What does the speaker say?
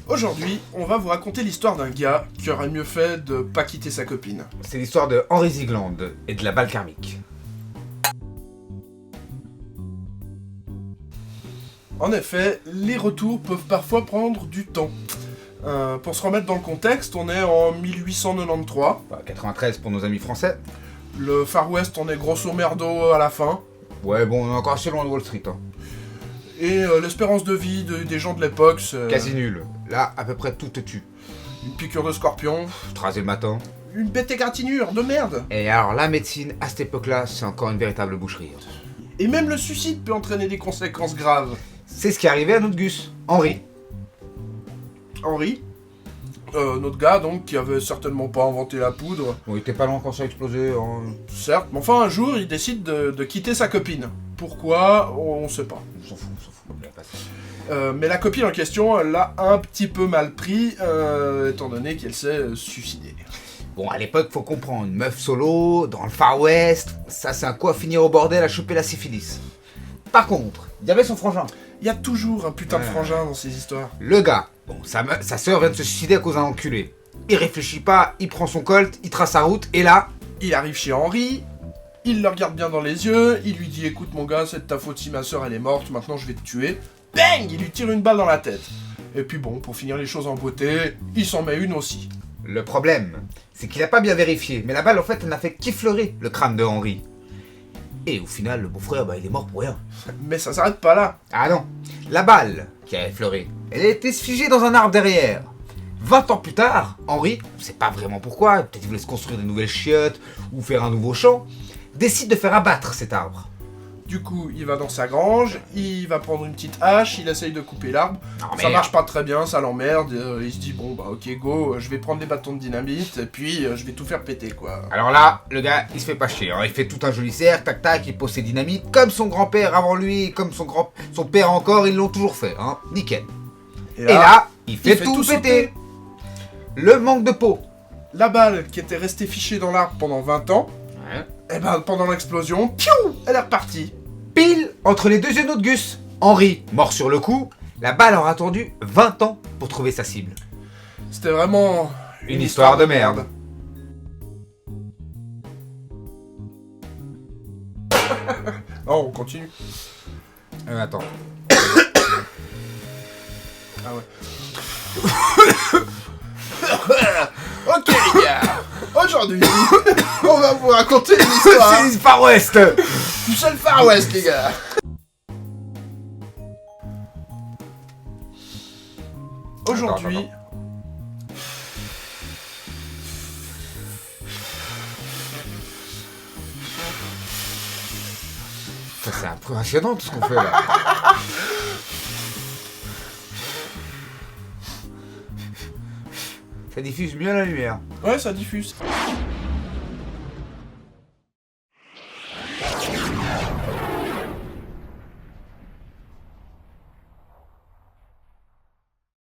Aujourd'hui, on va vous raconter l'histoire d'un gars qui aurait mieux fait de pas quitter sa copine. C'est l'histoire de Henri Ziegland et de la balle karmique. En effet, les retours peuvent parfois prendre du temps. Pour se remettre dans le contexte, on est en 1893. 93 pour nos amis français. Le Far West, on est grosso merdo à la fin. Ouais, bon, on est encore assez loin de Wall Street. Hein. Et l'espérance de vie des gens de l'époque, c'est... Quasi nul. Là, à peu près tout te tue. Une piqûre de scorpion. Tracer le matin. Une bête égratignure de merde. Et alors, la médecine, à cette époque-là, c'est encore une véritable boucherie. Et même le suicide peut entraîner des conséquences graves. C'est ce qui est arrivé à notre Gus, Henri. Henri, notre gars donc, qui avait certainement pas inventé la poudre. Bon, il était pas loin quand ça a explosé. Hein. Certes, mais enfin un jour, il décide de quitter sa copine. Pourquoi? On sait pas. On s'en fout. Il a passé. Mais la copine en question, elle l'a un petit peu mal pris, étant donné qu'elle s'est suicidée. Bon, à l'époque, faut comprendre, une meuf solo, dans le Far West, ça c'est un coup à finir au bordel à choper la syphilis. Par contre, il y avait son frangin. Il y a toujours un putain de frangin dans ces histoires. Le gars, bon, sa sœur vient de se suicider à cause d'un enculé. Il réfléchit pas, il prend son colt, il trace sa route, et là... Il arrive chez Henri, il le regarde bien dans les yeux, il lui dit « Écoute mon gars, c'est de ta faute si ma sœur elle est morte, maintenant je vais te tuer. » Bang! Il lui tire une balle dans la tête. Et puis bon, pour finir les choses en beauté, il s'en met une aussi. Le problème, c'est qu'il a pas bien vérifié, mais la balle en fait elle n'a fait qu'effleurer le crâne de Henri. Et au final, le beau-frère, il est mort pour rien. Mais ça s'arrête pas là. Ah non, la balle qui a effleuré, elle a été figée dans un arbre derrière. 20 ans plus tard, Henri, on sait pas vraiment pourquoi, peut-être il voulait se construire de nouvelles chiottes ou faire un nouveau champ, décide de faire abattre cet arbre. Du coup, il va dans sa grange, il va prendre une petite hache, il essaye de couper l'arbre. Non, Ça marche pas très bien, ça l'emmerde. Il se dit bon bah ok go, je vais prendre des bâtons de dynamite et puis je vais tout faire péter quoi. Alors là, le gars, il se fait pas chier, hein. Il fait tout un joli cercle, tac tac, il pose ses dynamites, comme son grand-père avant lui, comme son père encore, ils l'ont toujours fait, hein. Nickel. Et là, il fait tout péter. Le manque de peau. La balle qui était restée fichée dans l'arbre pendant 20 ans, et ben pendant l'explosion, piou, elle est repartie. Pile entre les deux yeux de Gus. Henri, mort sur le coup, la balle aura attendu 20 ans pour trouver sa cible. C'était vraiment une histoire de merde. Oh, on continue. Attends. Ah ouais. Ok les gars, aujourd'hui, on va vous raconter une histoire C'est le Far West. du seul Far West les gars. Aujourd'hui, Ça, c'est impressionnant tout ce qu'on fait là. Ça diffuse mieux la lumière. ouais ça diffuse.